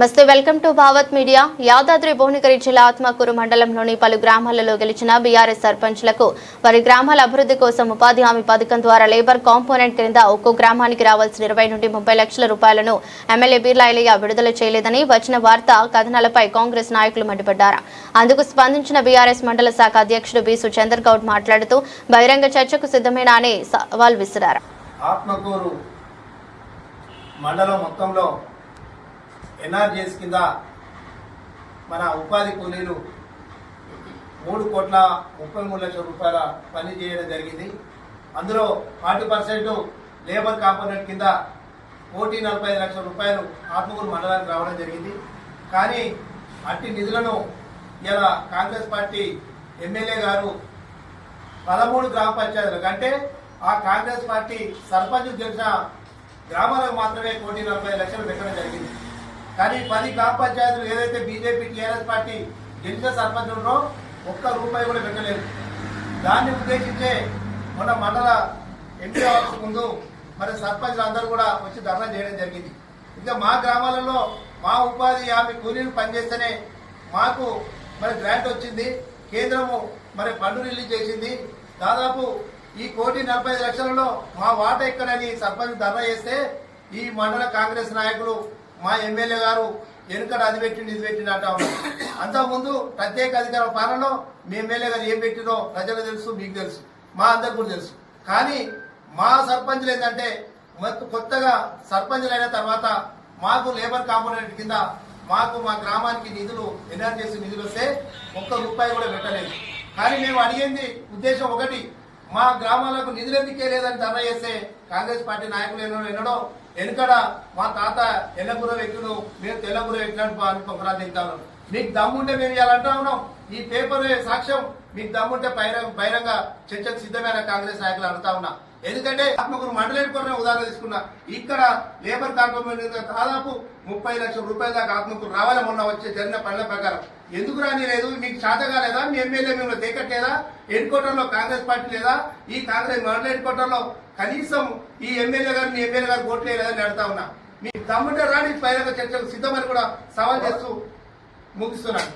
నమస్తే, welcome to Bhavat media. Yadadri Bhuvanagiri జిల్లా ఆత్మకూరు మండలంలోని పలు గ్రామాలలో గెలిచిన బీఆర్ఎస్ సర్పంచ్లకు వారి గ్రామాల అభివృద్ధి కోసం ఉపాధి హామీ పథకం ద్వారా లేబర్ కాంపోనెంట్ కింద ఒక్కో గ్రామానికి రావాల్సిన 20 నుండి 30 లక్షల రూపాయలను ఎమ్మెల్యే బీర్లా ఐలయ్య విడుదల చేయలేదని వచ్చిన వార్తా కథనాలపై కాంగ్రెస్ నాయకులు మండిపడ్డారు. అందుకు స్పందించిన బీఆర్ఎస్ మండల శాఖ అధ్యక్షుడు బీసు చంద్రగౌడ్ మాట్లాడుతూ బహిరంగ చర్చకు సిద్ధమేనా అని సవాల్ విసిరారు. ఆత్మకూరు మండలం మొత్తంలో ఎన్ఆర్జీఎస్ కింద మన ఉపాధి కూలీలు 3,33 లక్షల రూపాయల పని చేయడం జరిగింది. అందులో 40% లేబర్ కాంపోనెంట్ కింద 1,45 లక్షల రూపాయలు ఆత్మకూరు మండలానికి రావడం జరిగింది. కానీ అట్టి నిధులను ఇలా కాంగ్రెస్ పార్టీ ఎమ్మెల్యే గారు 13 గ్రామ పంచాయతీలకు, అంటే ఆ కాంగ్రెస్ పార్టీ సర్పంచ్ గెలిచిన గ్రామాలకు మాత్రమే 1,40 లక్షలు పెట్టడం జరిగింది. కానీ 10 గ్రామ పంచాయతీలు ఏదైతే బీజేపీ టీఆర్ఎస్ పార్టీ గెలిచిన సర్పంచ్ ఉన్నారో ఒక్క రూపాయి కూడా పెట్టలేదు. దాన్ని ఉద్దేశించే మన మండల ఎంపీ అవ్వాల్సి ముందు మరి సర్పంచ్లు అందరూ కూడా వచ్చి ధర్నా చేయడం జరిగింది. ఇంకా మా గ్రామాలలో మా ఉపాధి హామీ కూలీలు పనిచేస్తేనే మాకు మరి గ్రాంట్ వచ్చింది. కేంద్రము మరి ఫండ్ రిలీజ్ చేసింది. దాదాపు ఈ 1,45 లక్షలలో మా వాటా ఎక్కడని సర్పంచ్ ధర్నా చేస్తే ఈ మండల కాంగ్రెస్ నాయకులు మా ఎమ్మెల్యే గారు వెనుకట అది పెట్టిండి ఇది పెట్టిండి అంటా ఉన్నారు. అంతకుముందు ప్రత్యేక అధికార పాలనలో మీ ఎమ్మెల్యే గారు ఏం పెట్టినో ప్రజలకు తెలుసు, మీకు తెలుసు, మా అందరికి కూడా తెలుసు. కానీ మా సర్పంచ్లు ఏంటంటే కొత్తగా సర్పంచ్లు అయిన తర్వాత మాకు లేబర్ కాంపోనెంట్ కింద మాకు మా గ్రామానికి నిధులు ఎన్ఆర్జీఎస్ నిధులు వస్తే ఒక్క రూపాయి కూడా పెట్టలేదు. కానీ మేము అడిగింది ఉద్దేశం ఒకటి, మా గ్రామాలకు నిధులు ఎందుకే లేదని ధర్నా చేస్తే కాంగ్రెస్ పార్టీ నాయకులు ఎన్నడో వెనుకడ మా తాత ఎల్లగుర వ్యక్తులు మేము తెల్లగుర వ్యక్తులను పొగరా తింటాను. మీకు దమ్ముంటే మేము ఇవ్వాలంటా ఉన్నాం. ఈ పేపర్ సాక్ష్యం, మీకు దమ్ముంటే బహిరంగ చర్చకు సిద్ధమైన కాంగ్రెస్ నాయకులు అడుగుతా ఉన్నా. ఎందుకంటే ఆత్మకూరు మండలేరుకోవడం ఉదాహరణ తీసుకున్నా. ఇక్కడ లేబర్ కాంపోనెంట్ దాదాపు 30 లక్షల రూపాయల దాకా ఆత్మకూరు రావాలి. మొన్న వచ్చే జరిగిన పనుల ప్రకారం ఎందుకు రానిలేదు? మీకు చేతగా లేదా? మీ ఎమ్మెల్యే మిమ్మల్ని దేకట్లేదా? హెడ్ క్వార్టర్లో కాంగ్రెస్ పార్టీ లేదా? ఈ కాంగ్రెస్ మండల హెడ్ క్వార్టర్లో కనీసం ఈ ఎమ్మెల్యే గారు మీ ఎమ్మెల్యే గారు ఓట్లు లేదని అడుగుతా ఉన్నా. మీ తమ్ముంటే రాని బహిరంగ చర్చకు సిద్ధమని కూడా సవాల్ చేస్తూ ముగిస్తున్నాను.